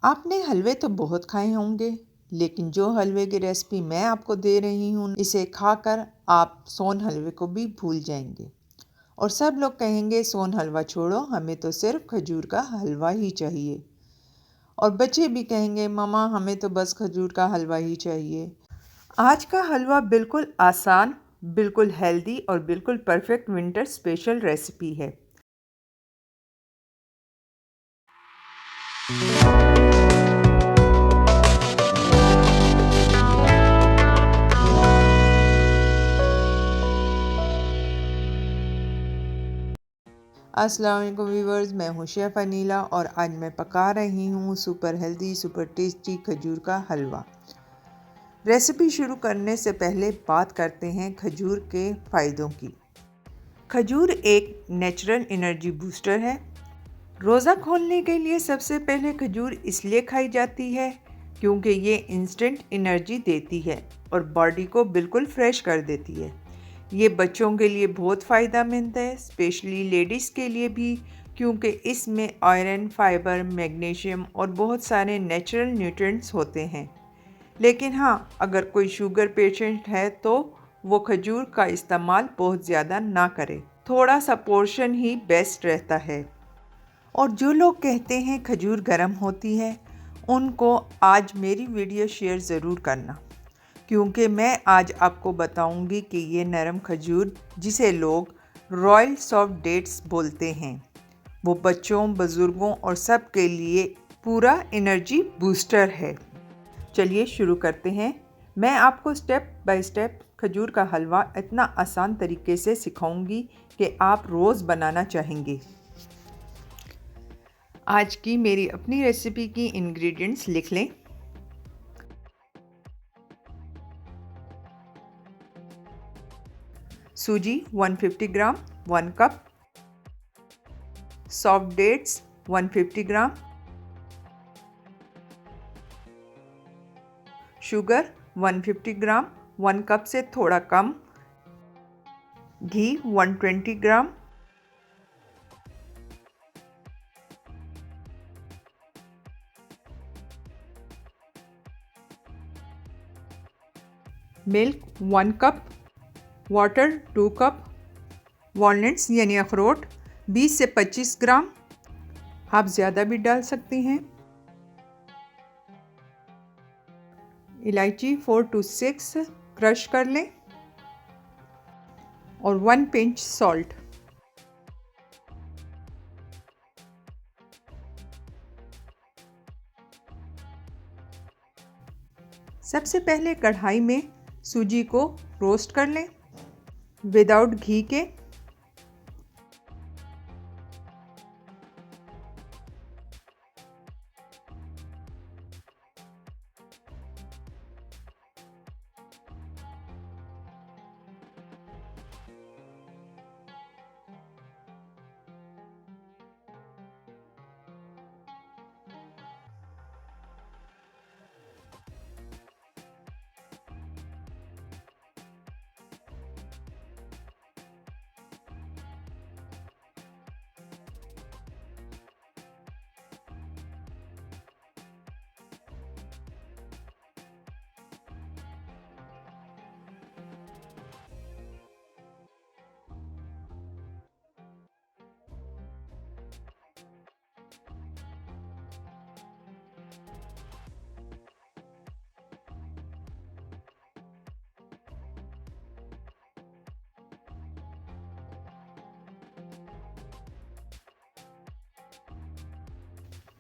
आपने हलवे तो बहुत खाए होंगे, लेकिन जो हलवे की रेसिपी मैं आपको दे रही हूँ, इसे खाकर आप सोन हलवे को भी भूल जाएंगे और सब लोग कहेंगे सोन हलवा छोड़ो, हमें तो सिर्फ खजूर का हलवा ही चाहिए। और बच्चे भी कहेंगे मम्मा हमें तो बस खजूर का हलवा ही चाहिए। आज का हलवा बिल्कुल आसान, बिल्कुल हेल्दी और बिल्कुल परफेक्ट विंटर स्पेशल रेसिपी है। अस्सलाम वालेकुम व्यूवर्स, मैं हूँ शेफ़ अनीला और आज मैं पका रही हूँ सुपर हेल्दी सुपर टेस्टी खजूर का हलवा। रेसिपी शुरू करने से पहले बात करते हैं खजूर के फ़ायदों की। खजूर एक नेचुरल एनर्जी बूस्टर है। रोज़ा खोलने के लिए सबसे पहले खजूर इसलिए खाई जाती है क्योंकि ये इंस्टेंट एनर्जी देती है और बॉडी को बिल्कुल फ्रेश कर देती है। ये बच्चों के लिए बहुत फ़ायदेमंद है, स्पेशली लेडीज़ के लिए भी, क्योंकि इसमें आयरन, फाइबर, मैग्नीशियम और बहुत सारे नेचुरल न्यूट्रिएंट्स होते हैं। लेकिन हाँ, अगर कोई शुगर पेशेंट है तो वो खजूर का इस्तेमाल बहुत ज़्यादा ना करे, थोड़ा सा पोर्शन ही बेस्ट रहता है। और जो लोग कहते हैं खजूर गर्म होती है, उनको आज मेरी वीडियो शेयर ज़रूर करना, क्योंकि मैं आज आपको बताऊंगी कि ये नरम खजूर, जिसे लोग रॉयल सॉफ्ट डेट्स बोलते हैं, वो बच्चों, बुज़ुर्गों और सब के लिए पूरा एनर्जी बूस्टर है। चलिए शुरू करते हैं। मैं आपको स्टेप बाय स्टेप खजूर का हलवा इतना आसान तरीके से सिखाऊंगी कि आप रोज़ बनाना चाहेंगे। आज की मेरी अपनी रेसिपी की इंग्रेडिएंट्स लिख लें। सूजी 150 gram 1 cup, soft dates 150 gram, sugar 150 gram 1 cup से थोड़ा कम, ghee 120 gram, milk 1 cup, water 2 cup, walnuts यानी अखरोट 20 से 25 ग्राम, आप ज़्यादा भी डाल सकते हैं, इलायची 4 to 6 क्रश कर लें और 1 पिंच सॉल्ट। सबसे पहले कढ़ाई में सूजी को रोस्ट कर लें विदाउट घी के।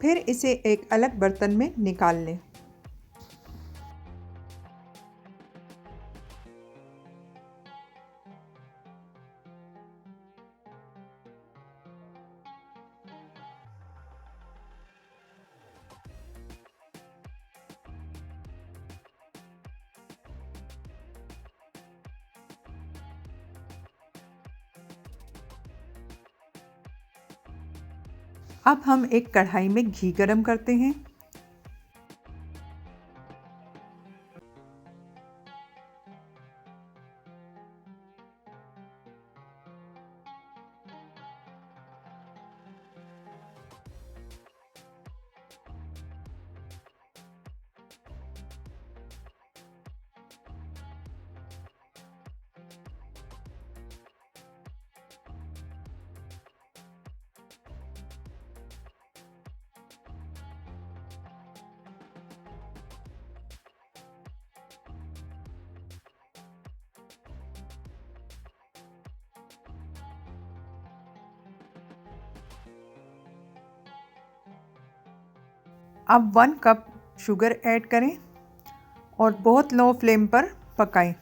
फिर इसे एक अलग बर्तन में निकाल लें। अब हम एक कढ़ाई में घी गरम करते हैं। अब 1 कप शुगर ऐड करें और बहुत लो फ्लेम पर पकाएं।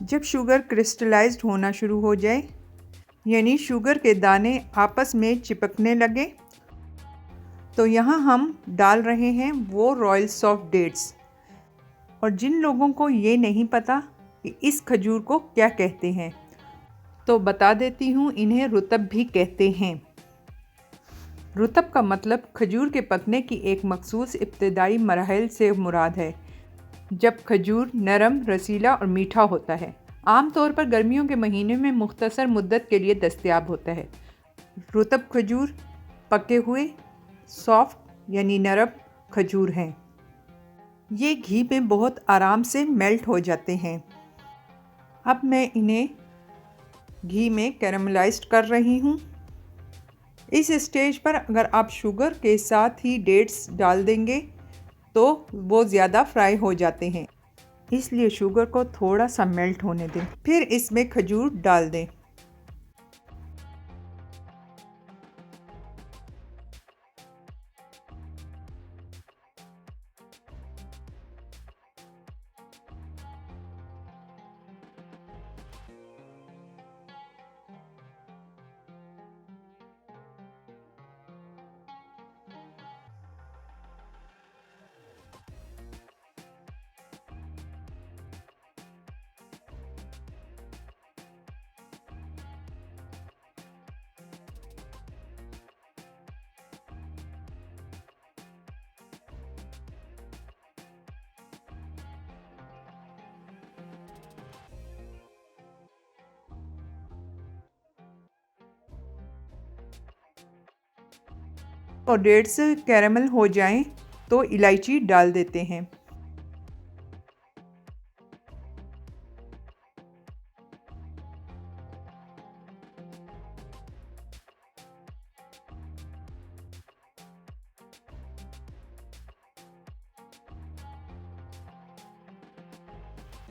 जब शुगर क्रिस्टलाइज्ड होना शुरू हो जाए, यानी शुगर के दाने आपस में चिपकने लगे, तो यहाँ हम डाल रहे हैं वो रॉयल सॉफ्ट डेट्स। और जिन लोगों को ये नहीं पता कि इस खजूर को क्या कहते हैं, तो बता देती हूँ, इन्हें रुतब भी कहते हैं। रुतब का मतलब खजूर के पकने की एक मखसूस इब्तदाई मराहिल से मुराद है, जब खजूर नरम, रसीला और मीठा होता है। आम तौर पर गर्मियों के महीने में मुख्तसर मुद्दत के लिए दस्तयाब होता है। रुतब खजूर पके हुए सॉफ्ट यानी नरम खजूर हैं। ये घी में बहुत आराम से मेल्ट हो जाते हैं। अब मैं इन्हें घी में कैरमलाइज्ड कर रही हूँ। इस स्टेज पर अगर आप शुगर के साथ ही डेट्स डाल देंगे तो वो ज़्यादा फ्राई हो जाते हैं, इसलिए शुगर को थोड़ा सा मेल्ट होने दें, फिर इसमें खजूर डाल दें। और डेट्स कैरमल हो जाएं तो इलायची डाल देते हैं।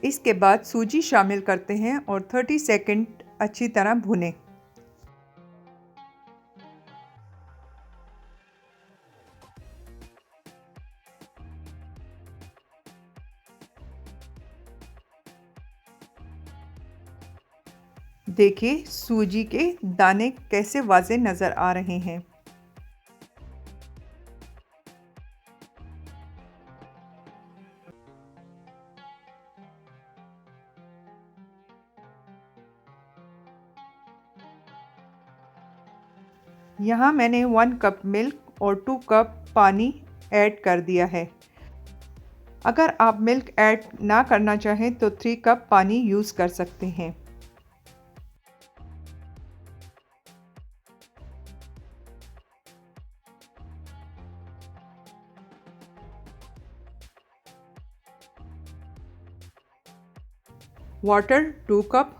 इसके बाद सूजी शामिल करते हैं और 30 सेकंड अच्छी तरह भुनें। देखिए सूजी के दाने कैसे वाज़े नज़र आ रहे हैं। यहाँ मैंने 1 कप मिल्क और 2 कप पानी ऐड कर दिया है। अगर आप मिल्क ऐड ना करना चाहें तो 3 कप पानी यूज़ कर सकते हैं। वाटर 2 कप,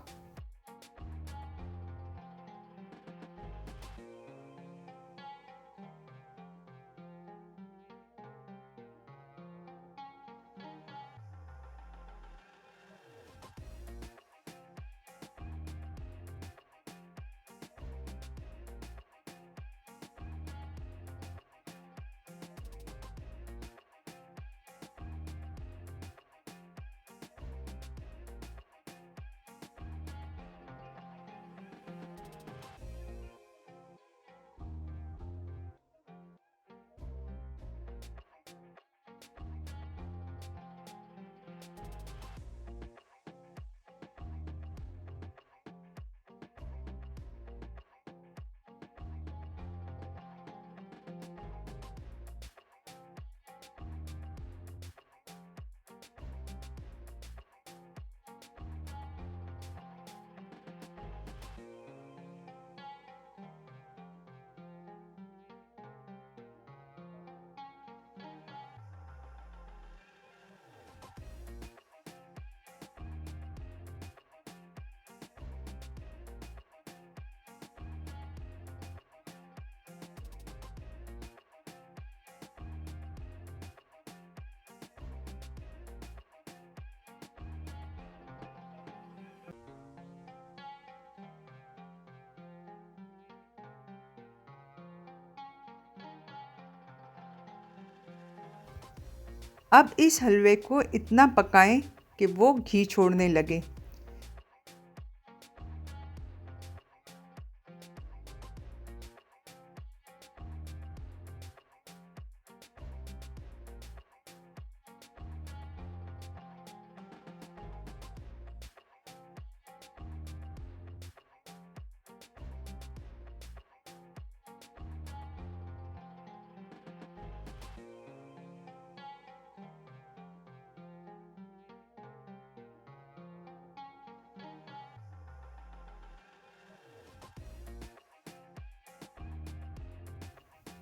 अब इस हलवे को इतना पकाएं कि वो घी छोड़ने लगे।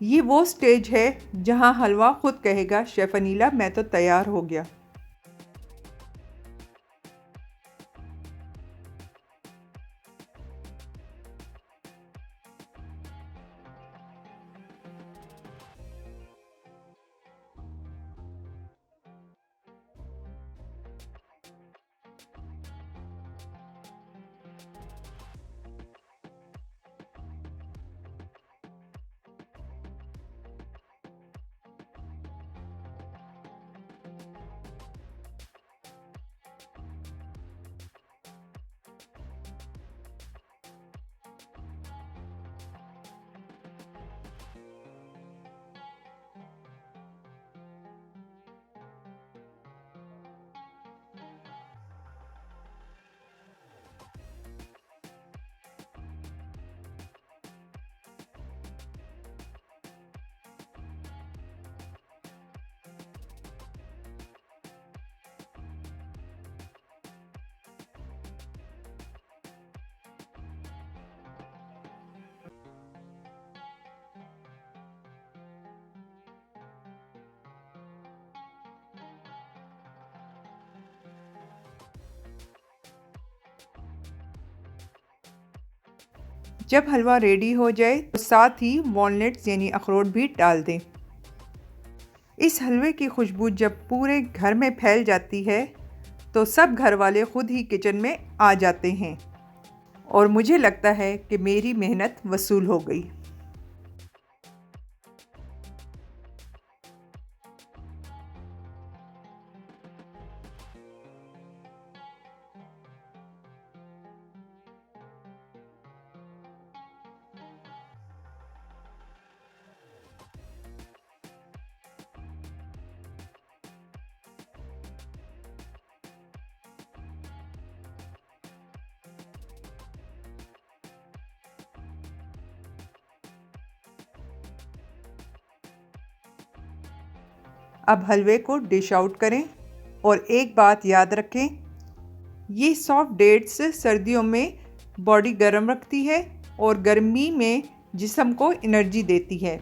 ये वो स्टेज है जहां हलवा खुद कहेगा, शेफ़ अनीला मैं तो तैयार हो गया। जब हलवा रेडी हो जाए तो साथ ही वॉलनट्स यानी अखरोट भी डाल दें। इस हलवे की खुशबू जब पूरे घर में फैल जाती है तो सब घर वाले खुद ही किचन में आ जाते हैं और मुझे लगता है कि मेरी मेहनत वसूल हो गई। अब हलवे को डिश आउट करें और एक बात याद रखें, ये सॉफ्ट डेट्स सर्दियों में बॉडी गर्म रखती है और गर्मी में जिस्म को एनर्जी देती है।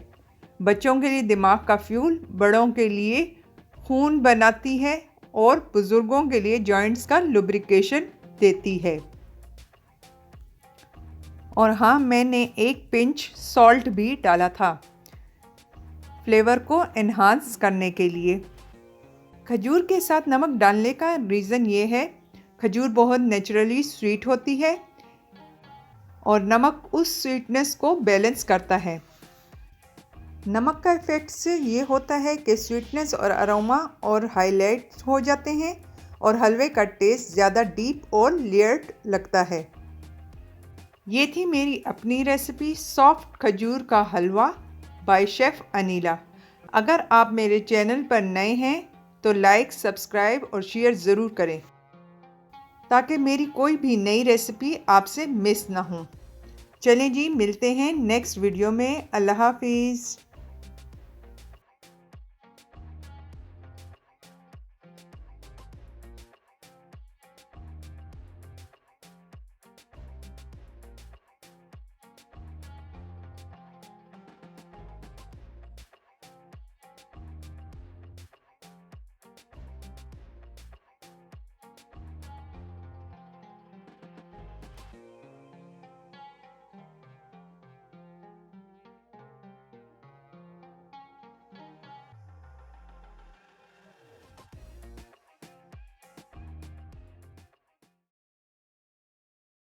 बच्चों के लिए दिमाग का फ्यूल, बड़ों के लिए खून बनाती है और बुज़ुर्गों के लिए जॉइंट्स का लुब्रिकेशन देती है। और हाँ, मैंने एक पिंच सॉल्ट भी डाला था फ्लेवर को एनहांस करने के लिए। खजूर के साथ नमक डालने का रीज़न ये है, खजूर बहुत नेचुरली स्वीट होती है और नमक उस स्वीटनेस को बैलेंस करता है। नमक का इफ़ेक्ट से ये होता है कि स्वीटनेस और अरोमा और हाईलाइट हो जाते हैं और हलवे का टेस्ट ज़्यादा डीप और लेयर्ड लगता है। ये थी मेरी अपनी रेसिपी सॉफ्ट खजूर का हलवा बाय शेफ़ अनीला। अगर आप मेरे चैनल पर नए हैं तो लाइक, सब्सक्राइब और शेयर ज़रूर करें ताकि मेरी कोई भी नई रेसिपी आपसे मिस ना हो। चलें जी, मिलते हैं नेक्स्ट वीडियो में। अल्लाह हाफिज़।